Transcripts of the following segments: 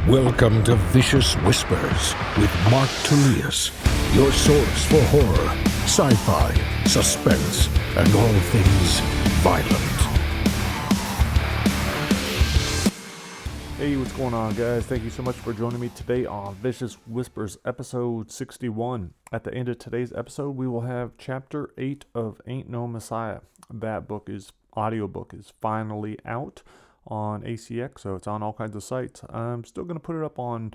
Welcome to Vicious Whispers with Mark Tullius, your source for horror, sci-fi, suspense, and all things violent. Hey, what's going on, guys? Thank you so much for joining me today on Vicious Whispers episode 61. At the end of today's episode, we will have chapter 8 of Ain't No Messiah. That audiobook is finally out on ACX, so it's on all kinds of sites. I'm still going to put it up on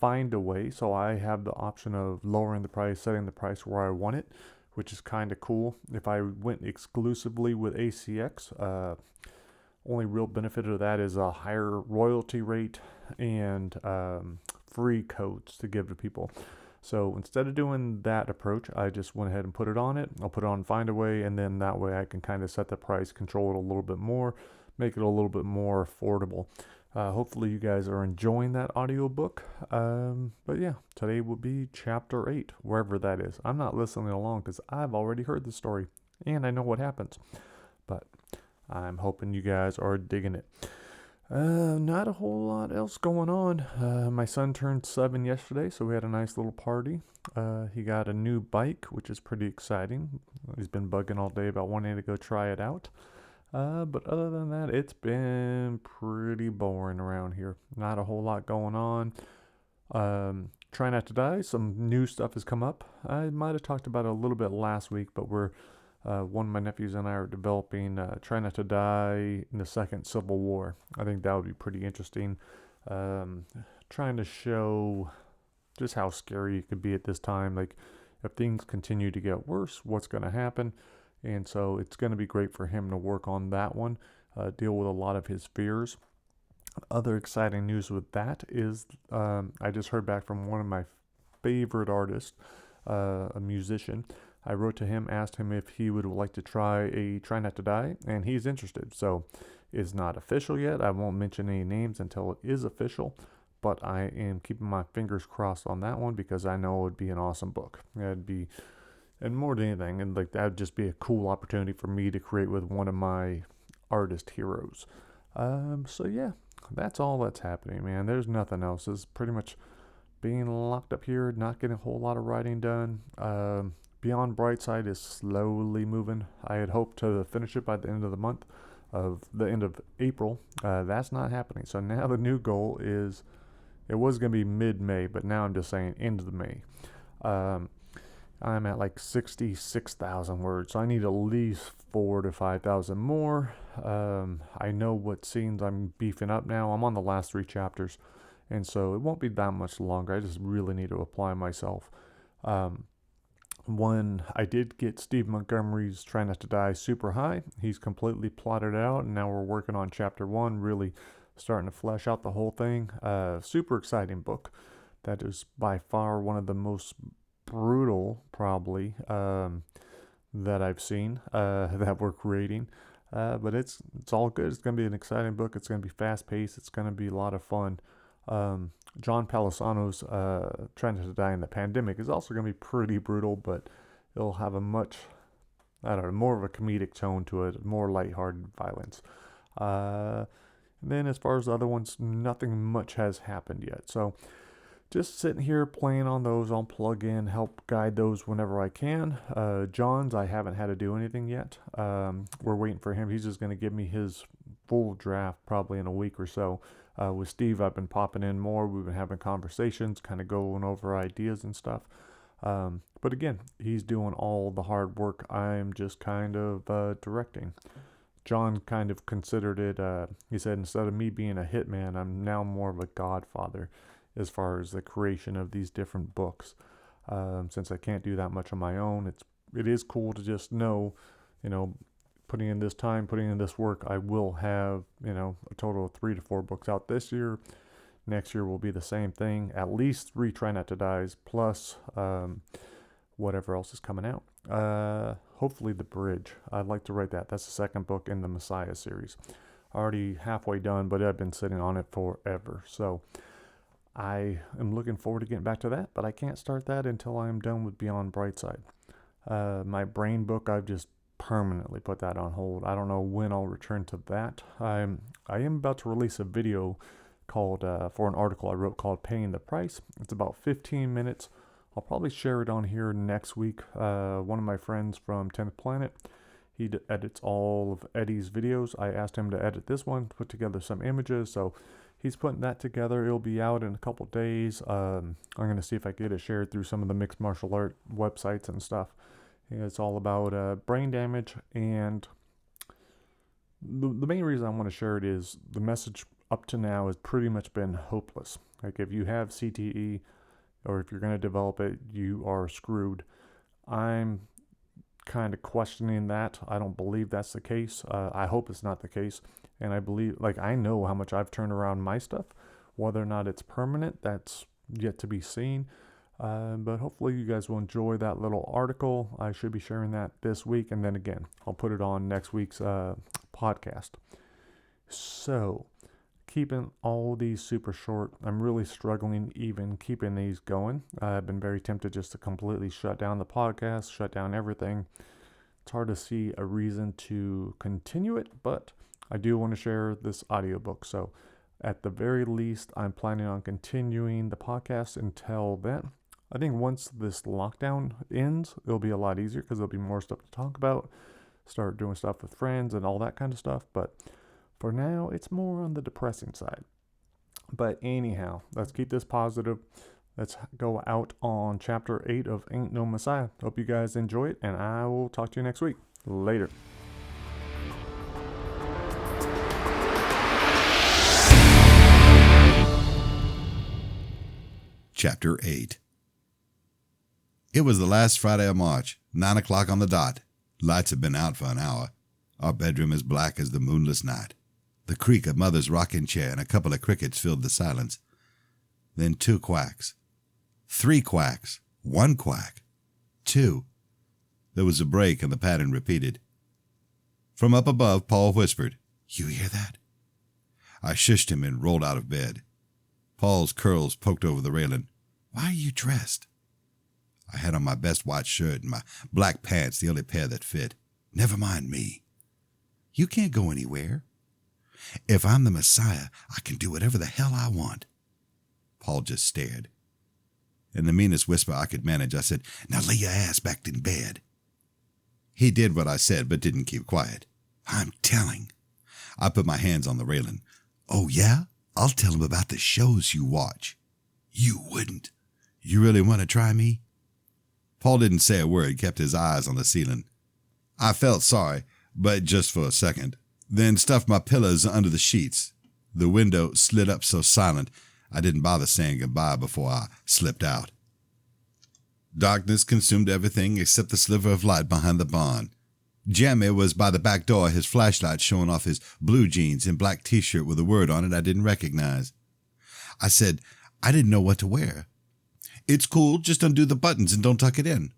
Findaway, so I have the option of lowering the price, setting the price where I want it, which is kind of cool. If I went exclusively with ACX, only real benefit of that is a higher royalty rate and free codes to give to people. So instead of doing that approach, I just went ahead and put it on it. I'll put it on Findaway, and then that way I can kind of set the price, control it a little bit more, make it a little bit more affordable. Hopefully you guys are enjoying that audiobook. But yeah, today will be chapter 8, wherever that is. I'm not listening along because I've already heard the story and I know what happens. But I'm hoping you guys are digging it. Not a whole lot else going on. My son turned 7 yesterday, so we had a nice little party. He got a new bike, which is pretty exciting. He's been bugging all day about wanting to go try it out. But other than that, it's been pretty boring around here. Not a whole lot going on. Try Not to Die. Some new stuff has come up. I might have talked about it a little bit last week, but one of my nephews and I are developing Try Not to Die in the Second Civil War. I think that would be pretty interesting. Trying to show just how scary it could be at this time. Like, if things continue to get worse, what's going to happen? And so it's going to be great for him to work on that one, deal with a lot of his fears. Other exciting news with that is I just heard back from one of my favorite artists, a musician. I wrote to him, asked him if he would like to try Not to Die, and he's interested. So it's not official yet. I won't mention any names until it is official, but I am keeping my fingers crossed on that one because I know it would be an awesome book. It'd be, and more than anything, and like that would just be a cool opportunity for me to create with one of my artist heroes. So yeah, that's all that's happening, man. There's nothing else. It's pretty much being locked up here, not getting a whole lot of writing done. Beyond Brightside is slowly moving. I had hoped to finish it by the end of the month, the end of April. That's not happening. So now the new goal is, it was going to be mid-May, but now I'm just saying end of May. I'm at like 66,000 words, so I need at least 4,000 to 5,000 more. I know what scenes I'm beefing up now. I'm on the last 3 chapters, and so it won't be that much longer. I just really need to apply myself. One, I did get Steve Montgomery's Try Not to Die super high. He's completely plotted out, and now we're working on chapter 1, really starting to flesh out the whole thing. Super exciting book. That is by far one of the most brutal, probably, that I've seen, that we're creating. But it's all good. It's going to be an exciting book. It's going to be fast-paced. It's going to be a lot of fun. John Palisano's Trying to Die in the Pandemic is also going to be pretty brutal, but it'll have a much, more of a comedic tone to it, more lighthearted violence. Then as far as the other ones, nothing much has happened yet. So just sitting here playing on those. I'll plug in, help guide those whenever I can. John's, I haven't had to do anything yet. We're waiting for him. He's just going to give me his full draft probably in a week or so. With Steve, I've been popping in more. We've been having conversations, kind of going over ideas and stuff. But again, he's doing all the hard work. I'm just kind of directing. John kind of considered it, he said, instead of me being a hitman, I'm now more of a godfather as far as the creation of these different books. Since I can't do that much on my own, it is cool to just know, putting in this time, putting in this work, I will have, a total of 3 to 4 books out this year. Next year will be the same thing. At least 3 Try Not to Dies, plus whatever else is coming out. Hopefully The Bridge. I'd like to write that. That's the second book in the Messiah series. Already halfway done, but I've been sitting on it forever. So I am looking forward to getting back to that, but I can't start that until I'm done with Beyond Brightside. My brain book, I've just permanently put that on hold. I don't know when I'll return to that. I am about to release a video called for an article I wrote called Paying the Price. It's about 15 minutes. I'll probably share it on here next week. One of my friends from 10th Planet, he edits all of Eddie's videos. I asked him to edit this one, put together some images, so he's putting that together. It'll be out in a couple days. I'm going to see if I can get it shared through some of the mixed martial art websites and stuff. It's all about brain damage, and the main reason I want to share it is the message up to now has pretty much been hopeless. Like, if you have CTE, or if you're going to develop it, you are screwed. I'm kind of questioning that. I don't believe that's the case. I hope it's not the case. And I believe, like, I know how much I've turned around my stuff. Whether or not it's permanent, that's yet to be seen. But hopefully you guys will enjoy that little article. I should be sharing that this week. And then again, I'll put it on next week's podcast. So, keeping all these super short, I'm really struggling even keeping these going. I've been very tempted just to completely shut down the podcast, shut down everything. It's hard to see a reason to continue it, but I do want to share this audiobook. So at the very least, I'm planning on continuing the podcast until then. I think once this lockdown ends, it'll be a lot easier because there'll be more stuff to talk about, start doing stuff with friends and all that kind of stuff. But for now, it's more on the depressing side. But anyhow, let's keep this positive. Let's go out on chapter 8 of Ain't No Messiah. Hope you guys enjoy it, and I will talk to you next week. Later. Chapter 8. It was the last Friday of March, 9 o'clock on the dot. Lights had been out for an hour. Our bedroom as black as the moonless night. The creak of Mother's rocking chair and a couple of crickets filled the silence. Then 2 quacks. 3 quacks. 1 quack. 2. There was a break and the pattern repeated. From up above, Paul whispered, "You hear that?" I shushed him and rolled out of bed. Paul's curls poked over the railing. "Why are you dressed?" I had on my best white shirt and my black pants, the only pair that fit. "Never mind me." "You can't go anywhere." "If I'm the Messiah, I can do whatever the hell I want." Paul just stared. In the meanest whisper I could manage, I said, "Now lay your ass back in bed." He did what I said, but didn't keep quiet. "I'm telling." I put my hands on the railing. "Oh, yeah? I'll tell him about the shows you watch." "You wouldn't." "You really want to try me?" Paul didn't say a word, kept his eyes on the ceiling. I felt sorry, but just for a second. Then stuffed my pillows under the sheets. The window slid up so silent, I didn't bother saying goodbye before I slipped out. Darkness consumed everything except the sliver of light behind the barn. Jimmy was by the back door, his flashlight showing off his blue jeans and black t-shirt with a word on it I didn't recognize. I said, "I didn't know what to wear." "It's cool, just undo the buttons and don't tuck it in."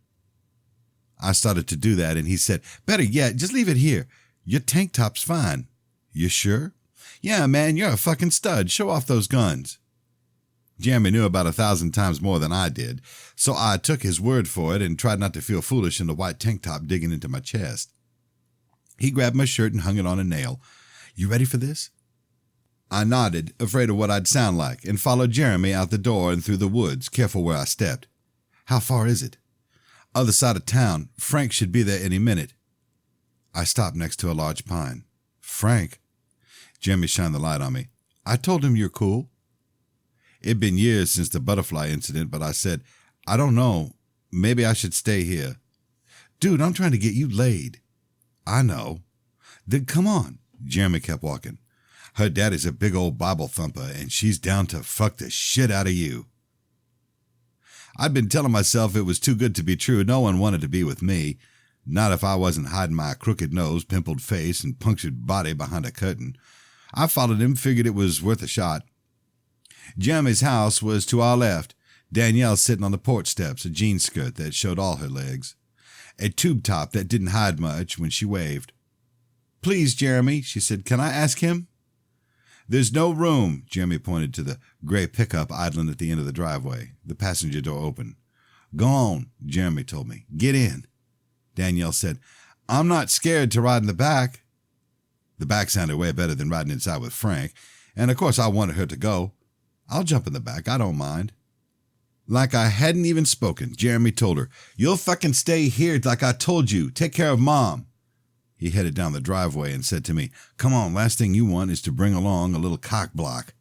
I started to do that, and he said, "Better yet, just leave it here. Your tank top's fine." "You sure?" "Yeah, man, you're a fucking stud. Show off those guns." Jeremy knew about 1,000 times more than I did, so I took his word for it and tried not to feel foolish in the white tank top digging into my chest. He grabbed my shirt and hung it on a nail. "You ready for this?" I nodded, afraid of what I'd sound like, and followed Jeremy out the door and through the woods, careful where I stepped. "How far is it?" "Other side of town. Frank should be there any minute." I stopped next to a large pine. "Frank?" Jeremy shined the light on me. "I told him you're cool." It'd been years since the butterfly incident, but I said, "I don't know. Maybe I should stay here." "Dude, I'm trying to get you laid." "I know." "Then come on." Jeremy kept walking. "Her daddy's a big old Bible thumper, and she's down to fuck the shit out of you." I'd been telling myself it was too good to be true. No one wanted to be with me. Not if I wasn't hiding my crooked nose, pimpled face, and punctured body behind a curtain. I followed him, figured it was worth a shot. Jeremy's house was to our left. Danielle sitting on the porch steps, a jean skirt that showed all her legs. A tube top that didn't hide much when she waved. "Please, Jeremy," she said, "can I ask him?" "There's no room." Jeremy pointed to the gray pickup idling at the end of the driveway. The passenger door open. "Go on," Jeremy told me. "Get in." Danielle said, "I'm not scared to ride in the back." The back sounded way better than riding inside with Frank, And of course I wanted her to go. I'll jump in the back, I don't mind. Like I hadn't even spoken, Jeremy told her, "You'll fucking stay here like I told you. Take care of Mom." He headed down the driveway and said to me, "Come on, last thing you want is to bring along a little cock block."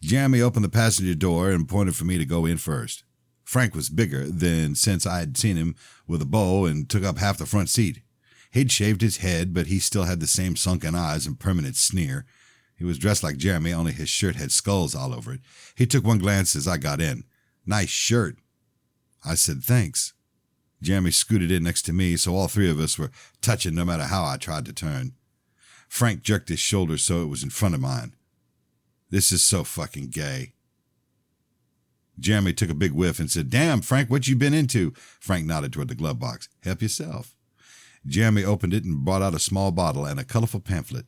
Jeremy opened the passenger door and pointed for me to go in first. Frank was bigger than since I had seen him with a bow and took up half the front seat. He'd shaved his head, but he still had the same sunken eyes and permanent sneer. He was dressed like Jeremy, only his shirt had skulls all over it. He took one glance as I got in. "Nice shirt." I said, "Thanks." Jeremy scooted in next to me, so all three of us were touching no matter how I tried to turn. Frank jerked his shoulder so it was in front of mine. "This is so fucking gay." Jeremy took a big whiff and said, "Damn, Frank, what you been into?" Frank nodded toward the glove box. "Help yourself." Jeremy opened it and brought out a small bottle and a colorful pamphlet.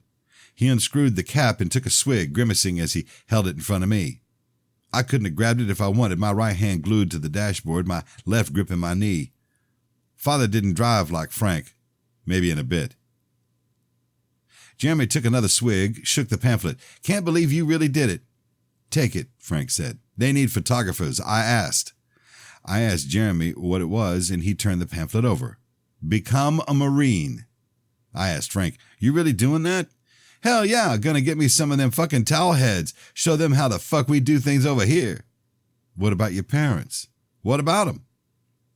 He unscrewed the cap and took a swig, grimacing as he held it in front of me. I couldn't have grabbed it if I wanted, my right hand glued to the dashboard, my left gripping my knee. Father didn't drive like Frank. Maybe in a bit. Jeremy took another swig, shook the pamphlet. "Can't believe you really did it." "Take it," Frank said. "They need photographers. I asked." I asked Jeremy what it was, and he turned the pamphlet over. "Become a Marine." I asked Frank, "You really doing that?" "Hell yeah, gonna get me some of them fucking towel heads. Show them how the fuck we do things over here." "What about your parents?" "What about them?"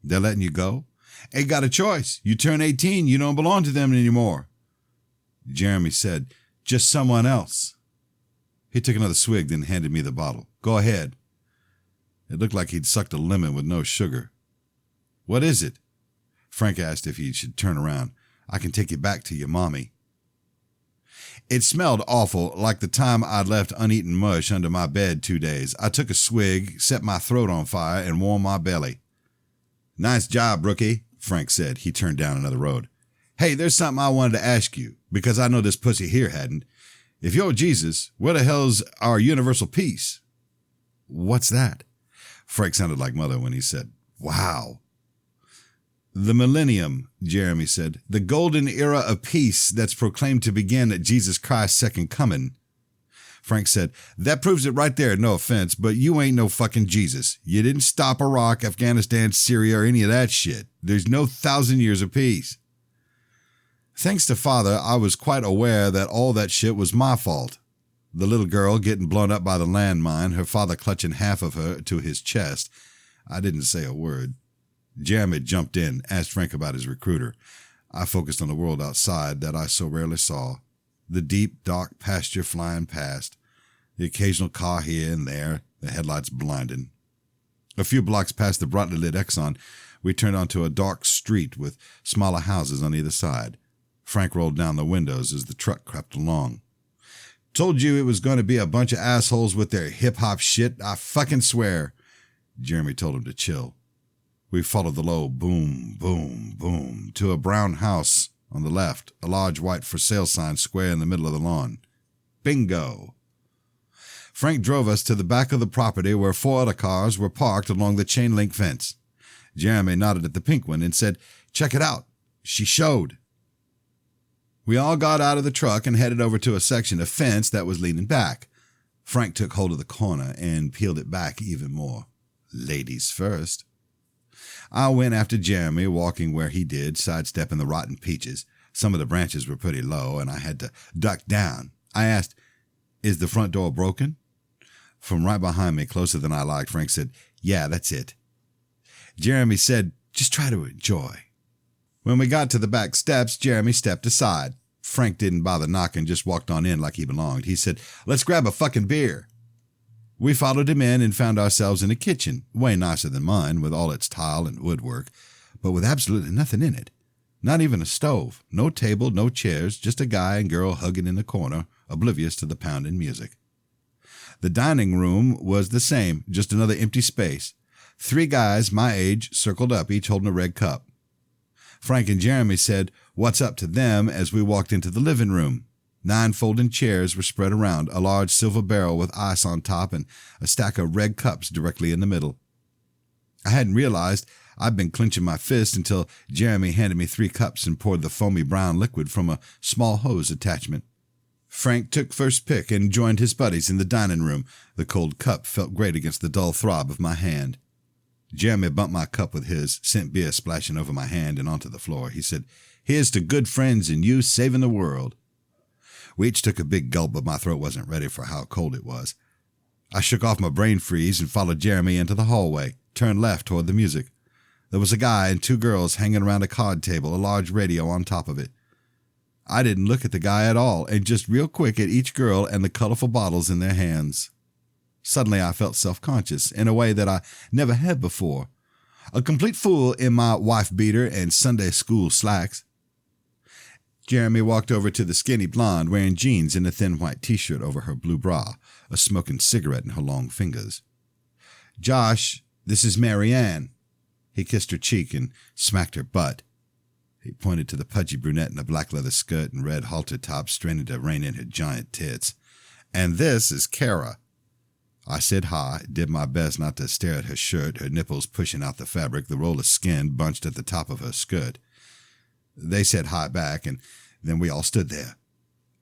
"They're letting you go?" "Ain't got a choice. You turn 18, you don't belong to them anymore." Jeremy said, "Just someone else." He took another swig, then handed me the bottle. "Go ahead." It looked like he'd sucked a lemon with no sugar. "What is it?" Frank asked if he should turn around. "I can take you back to your mommy." It smelled awful, like the time I'd left uneaten mush under my bed 2 days. I took a swig, set my throat on fire, and warmed my belly. "Nice job, rookie," Frank said. He turned down another road. "Hey, there's something I wanted to ask you, because I know this pussy here hadn't. If you're Jesus, where the hell's our universal peace?" "What's that?" Frank sounded like Mother when he said, "Wow." "The millennium," Jeremy said. "The golden era of peace that's proclaimed to begin at Jesus Christ's second coming." Frank said, "That proves it right there, no offense, but you ain't no fucking Jesus. You didn't stop Iraq, Afghanistan, Syria, or any of that shit. There's no 1,000 years of peace." Thanks to Father, I was quite aware that all that shit was my fault. The little girl getting blown up by the landmine, her father clutching half of her to his chest. I didn't say a word. Jeremy jumped in, asked Frank about his recruiter. I focused on the world outside that I so rarely saw. The deep, dark pasture flying past. The occasional car here and there, the headlights blinding. A few blocks past the brightly lit Exxon, we turned onto a dark street with smaller houses on either side. Frank rolled down the windows as the truck crept along. "Told you it was going to be a bunch of assholes with their hip-hop shit, I fucking swear." Jeremy told him to chill. We followed the low boom, boom, boom to a brown house on the left, a large white for sale sign square in the middle of the lawn. Bingo. Frank drove us to the back of the property where 4 other cars were parked along the chain-link fence. Jeremy nodded at the pink one and said, "Check it out. She showed." We all got out of the truck and headed over to a section of fence that was leaning back. Frank took hold of the corner and peeled it back even more. Ladies first. I went after Jeremy, walking where he did, sidestepping the rotten peaches. Some of the branches were pretty low, and I had to duck down. I asked, "Is the front door broken?" From right behind me, closer than I liked, Frank said, "Yeah, that's it." Jeremy said, "Just try to enjoy." When we got to the back steps, Jeremy stepped aside. Frank didn't bother knocking, just walked on in like he belonged. He said, "Let's grab a fucking beer." We followed him in and found ourselves in a kitchen, way nicer than mine, with all its tile and woodwork, but with absolutely nothing in it. Not even a stove, no table, no chairs, just a guy and girl hugging in the corner, oblivious to the pounding music. The dining room was the same, just another empty space. 3 guys my age circled up, each holding a red cup. Frank and Jeremy said, "What's up?" to them as we walked into the living room. 9 folding chairs were spread around, a large silver barrel with ice on top and a stack of red cups directly in the middle. I hadn't realized I'd been clenching my fist until Jeremy handed me 3 cups and poured the foamy brown liquid from a small hose attachment. Frank took first pick and joined his buddies in the dining room. The cold cup felt great against the dull throb of my hand. Jeremy bumped my cup with his, sent beer splashing over my hand and onto the floor. He said, "Here's to good friends and you saving the world." We each took a big gulp, but my throat wasn't ready for how cold it was. I shook off my brain freeze and followed Jeremy into the hallway, turned left toward the music. There was a guy and two girls hanging around a card table, a large radio on top of it. I didn't look at the guy at all, and just real quick at each girl and the colorful bottles in their hands. Suddenly I felt self-conscious in a way that I never had before. A complete fool in my wife-beater and Sunday school slacks. Jeremy walked over to the skinny blonde wearing jeans and a thin white t-shirt over her blue bra, a smoking cigarette in her long fingers. "Josh, this is Mary Ann." He kissed her cheek and smacked her butt. He pointed to the pudgy brunette in a black leather skirt and red halter top straining to rein in her giant tits. "And this is Kara." I said hi, did my best not to stare at her shirt, her nipples pushing out the fabric, the roll of skin bunched at the top of her skirt. They said hi back, and then we all stood there.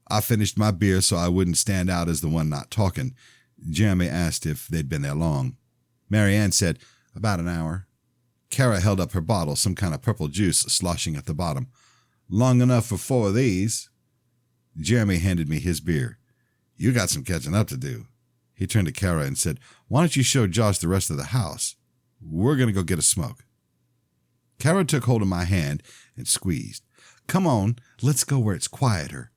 I finished my beer so I wouldn't stand out as the one not talking. Jeremy asked if they'd been there long. Mary Ann said, "About an hour." Kara held up her bottle, some kind of purple juice sloshing at the bottom. "Long enough for 4 of these." Jeremy handed me his beer. "You got some catching up to do." He turned to Kara and said, "Why don't you show Josh the rest of the house? We're going to go get a smoke." Kara took hold of my hand and squeezed. "Come on, let's go where it's quieter."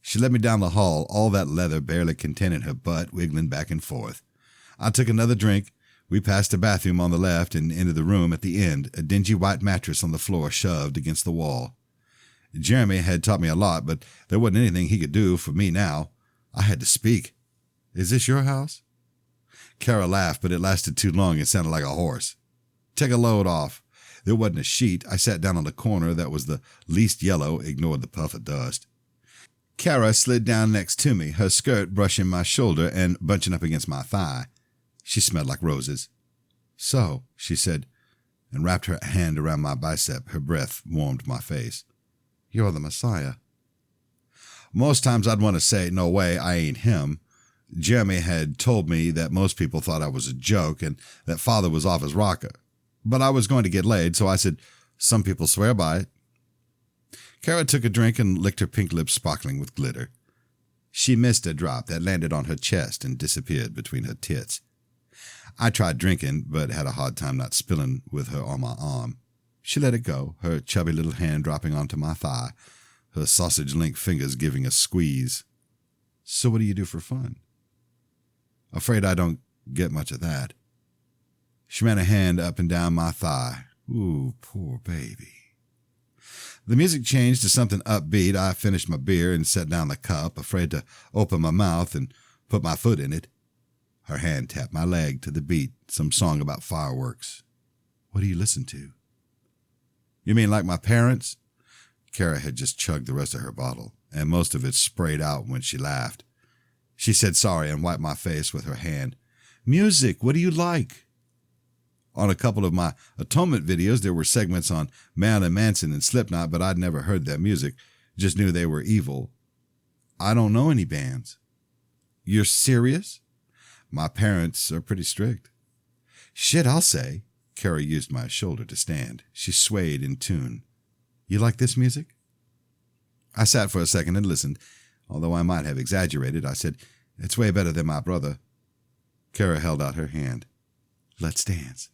She led me down the hall, all that leather barely containing her butt wiggling back and forth. I took another drink. We passed the bathroom on the left and into the room at the end, a dingy white mattress on the floor shoved against the wall. Jeremy had taught me a lot, but there wasn't anything he could do for me now. I had to speak. "Is this your house?" Kara laughed, but it lasted too long and sounded like a horse. "Take a load off." There wasn't a sheet. I sat down on the corner that was the least yellow, ignored the puff of dust. Kara slid down next to me, her skirt brushing my shoulder and bunching up against my thigh. She smelled like roses. "So," she said, and wrapped her hand around my bicep. Her breath warmed my face. "You're the Messiah." Most times I'd want to say, "No way, I ain't him." Jeremy had told me that most people thought I was a joke and that Father was off his rocker. But I was going to get laid, so I said, "Some people swear by it." Kara took a drink and licked her pink lips sparkling with glitter. She missed a drop that landed on her chest and disappeared between her tits. I tried drinking, but had a hard time not spilling with her on my arm. She let it go, her chubby little hand dropping onto my thigh, her sausage-link fingers giving a squeeze. "So what do you do for fun?" "Afraid I don't get much of that." She ran a hand up and down my thigh. "Ooh, poor baby." The music changed to something upbeat. I finished my beer and set down the cup, afraid to open my mouth and put my foot in it. Her hand tapped my leg to the beat, some song about fireworks. "What do you listen to?" "You mean like my parents?" Kara had just chugged the rest of her bottle, and most of it sprayed out when she laughed. She said sorry and wiped my face with her hand. "Music, what do you like?" On a couple of my Atonement videos, there were segments on Marilyn Manson and Slipknot, but I'd never heard their music, just knew they were evil. "I don't know any bands." "You're serious?" "My parents are pretty strict." "Shit, I'll say." Kara used my shoulder to stand. She swayed in tune. "You like this music?" I sat for a second and listened. Although I might have exaggerated, I said, "It's way better than my brother." Kara held out her hand. "Let's dance."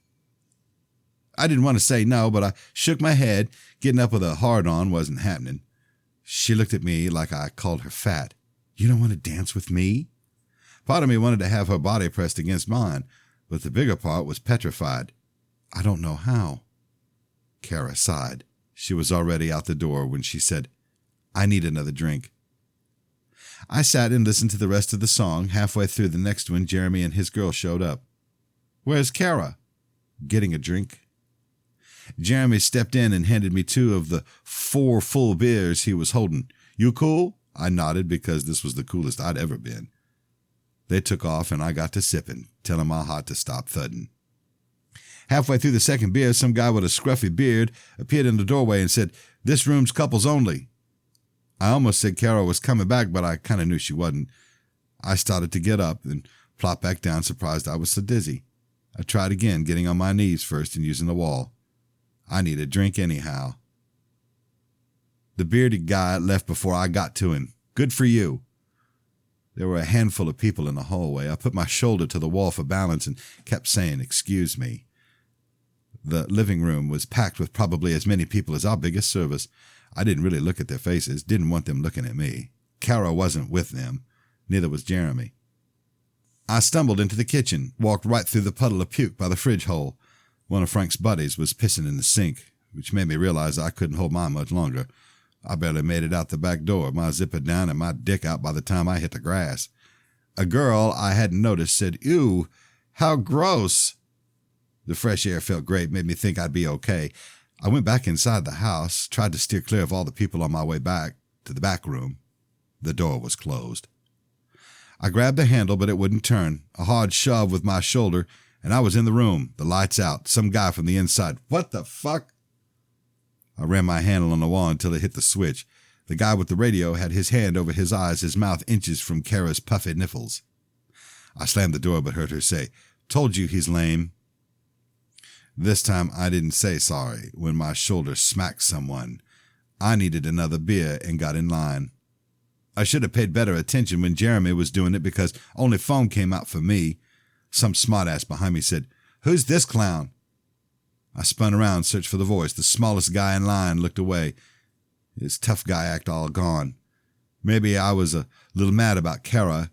I didn't want to say no, but I shook my head. Getting up with a hard-on wasn't happening. She looked at me like I called her fat. "You don't want to dance with me?" Part of me wanted to have her body pressed against mine, but the bigger part was petrified. "I don't know how." Kara sighed. She was already out the door when she said, "I need another drink." I sat and listened to the rest of the song. Halfway through the next one, Jeremy and his girl showed up. "Where's Kara?" "Getting a drink." Jeremy stepped in and handed me 2 of the 4 full beers he was holding. "You cool?" I nodded because this was the coolest I'd ever been. They took off and I got to sipping, telling my heart to stop thudding. Halfway through the second beer, some guy with a scruffy beard appeared in the doorway and said, "This room's couples only." I almost said Carol was coming back, but I kind of knew she wasn't. I started to get up and plop back down, surprised I was so dizzy. I tried again, getting on my knees first and using the wall. I need a drink anyhow. The bearded guy left before I got to him. Good for you. There were a handful of people in the hallway. I put my shoulder to the wall for balance and kept saying, "Excuse me." The living room was packed with probably as many people as our biggest service. I didn't really look at their faces, didn't want them looking at me. Carol wasn't with them. Neither was Jeremy. I stumbled into the kitchen, walked right through the puddle of puke by the fridge hole. One of Frank's buddies was pissing in the sink, which made me realize I couldn't hold mine much longer. I barely made it out the back door, my zipper down and my dick out by the time I hit the grass. A girl I hadn't noticed said, "Ew, how gross." The fresh air felt great, made me think I'd be okay. I went back inside the house, tried to steer clear of all the people on my way back to the back room. The door was closed. I grabbed the handle, but it wouldn't turn. A hard shove with my shoulder, and I was in the room, the lights out, some guy from the inside. What the fuck? I ran my handle on the wall until it hit the switch. The guy with the radio had his hand over his eyes, his mouth inches from Kara's puffy nipples. I slammed the door but heard her say, "Told you he's lame." This time I didn't say sorry when my shoulder smacked someone. I needed another beer and got in line. I should have paid better attention when Jeremy was doing it because only foam came out for me. Some smartass behind me said, "Who's this clown?" I spun around, searched for the voice. The smallest guy in line looked away. His tough guy act all gone. Maybe I was a little mad about Kara,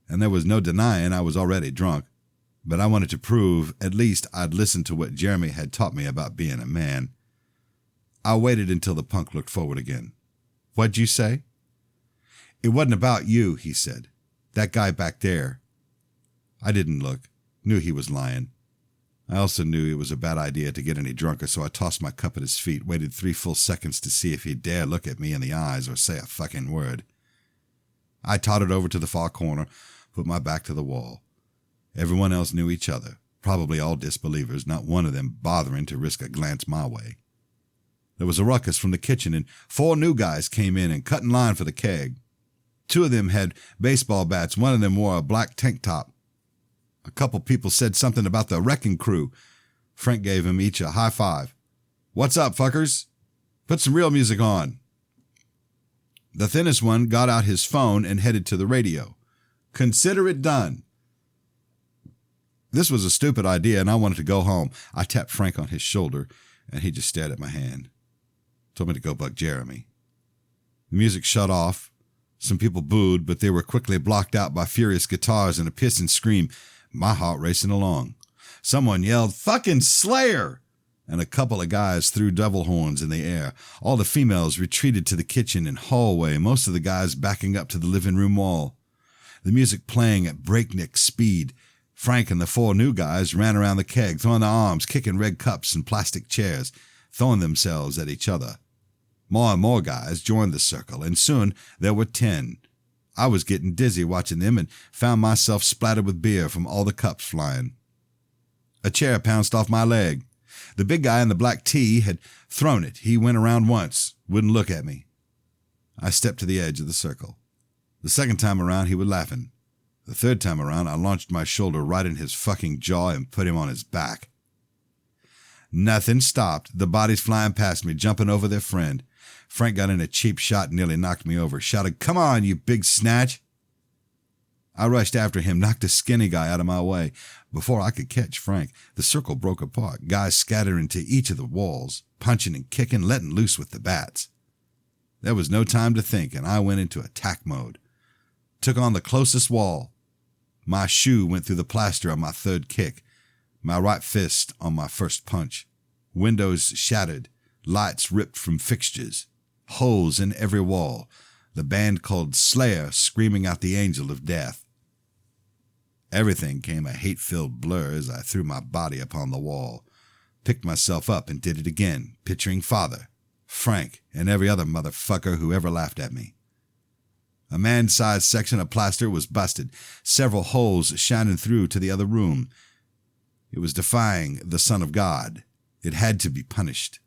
and there was no denying I was already drunk. But I wanted to prove at least I'd listened to what Jeremy had taught me about being a man. I waited until the punk looked forward again. "What'd you say?" "It wasn't about you," he said. "That guy back there." I didn't look. Knew he was lying. I also knew it was a bad idea to get any drunker, so I tossed my cup at his feet, waited 3 full seconds to see if he'd dare look at me in the eyes or say a fucking word. I tottered over to the far corner, put my back to the wall. Everyone else knew each other, probably all disbelievers, not one of them bothering to risk a glance my way. There was a ruckus from the kitchen, and 4 new guys came in and cut in line for the keg. 2 of them had baseball bats. One of them wore a black tank top. A couple people said something about the wrecking crew. Frank gave them each a high five. "What's up, fuckers? Put some real music on." The thinnest one got out his phone and headed to the radio. "Consider it done." This was a stupid idea, and I wanted to go home. I tapped Frank on his shoulder, and he just stared at my hand. Told me to go bug Jeremy. The music shut off. Some people booed, but they were quickly blocked out by furious guitars and a piercing scream, my heart racing along. Someone yelled, "Fucking Slayer!" and a couple of guys threw devil horns in the air. All the females retreated to the kitchen and hallway, most of the guys backing up to the living room wall. The music playing at breakneck speed. Frank and the 4 new guys ran around the keg, throwing their arms, kicking red cups and plastic chairs, throwing themselves at each other. More and more guys joined the circle, and soon there were 10. I was getting dizzy watching them and found myself splattered with beer from all the cups flying. A chair pounced off my leg. The big guy in the black tee had thrown it. He went around once, wouldn't look at me. I stepped to the edge of the circle. The second time around, he was laughing. The third time around, I launched my shoulder right in his fucking jaw and put him on his back. Nothing stopped. The bodies flying past me, jumping over their friend. Frank got in a cheap shot and nearly knocked me over, shouted, "Come on, you big snatch!" I rushed after him, knocked a skinny guy out of my way. Before I could catch Frank, the circle broke apart, guys scattering to each of the walls, punching and kicking, letting loose with the bats. There was no time to think, and I went into attack mode. Took on the closest wall. My shoe went through the plaster on my third kick, my right fist on my first punch. Windows shattered, lights ripped from fixtures, holes in every wall, the band called Slayer screaming out the angel of death. Everything came a hate-filled blur as I threw my body upon the wall, picked myself up and did it again, picturing Father, Frank, and every other motherfucker who ever laughed at me. A man-sized section of plaster was busted, several holes shining through to the other room. It was defying the Son of God. It had to be punished.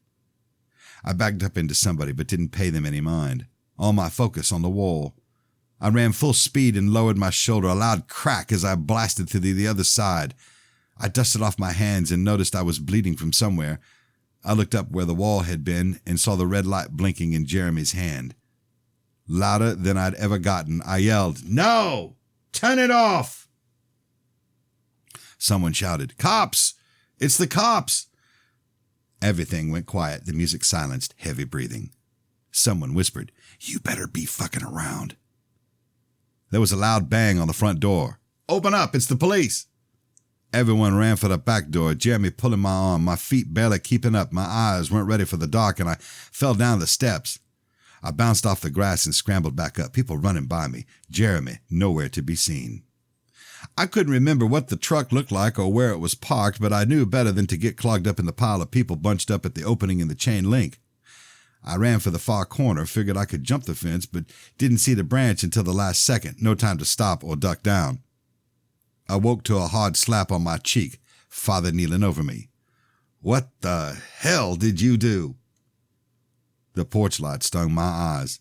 I backed up into somebody but didn't pay them any mind. all my focus on the wall. I ran full speed and lowered my shoulder, a loud crack as I blasted to the other side. I dusted off my hands and noticed I was bleeding from somewhere. I looked up where the wall had been and saw the red light blinking in Jeremy's hand. Louder than I'd ever gotten, I yelled, "No! Turn it off!" Someone shouted, "Cops! It's the cops!" Everything went quiet. The music silenced, heavy breathing. Someone whispered, "You better be fucking around." There was a loud bang on the front door. "Open up, it's the police!" Everyone ran for the back door, Jeremy pulling my arm, my feet barely keeping up. My eyes weren't ready for the dark, and I fell down the steps. I bounced off the grass and scrambled back up, people running by me. Jeremy nowhere to be seen. I couldn't remember what the truck looked like or where it was parked, but I knew better than to get clogged up in the pile of people bunched up at the opening in the chain link. I ran for the far corner, figured I could jump the fence, but didn't see the branch until the last second. No time to stop or duck down. I woke to a hard slap on my cheek, Father kneeling over me. "What the hell did you do?" The porch light stung my eyes.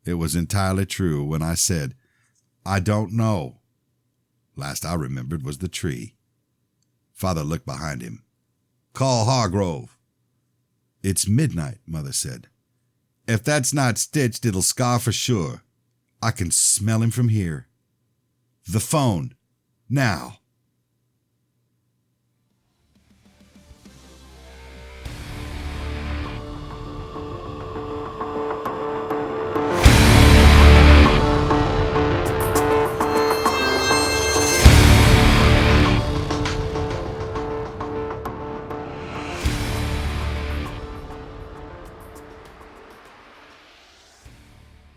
It was entirely true when I said, "I don't know." Last I remembered was the tree. Father looked behind him. "Call Hargrove." "It's midnight," Mother said. "If that's not stitched, it'll scar for sure. I can smell him from here." "The phone. Now."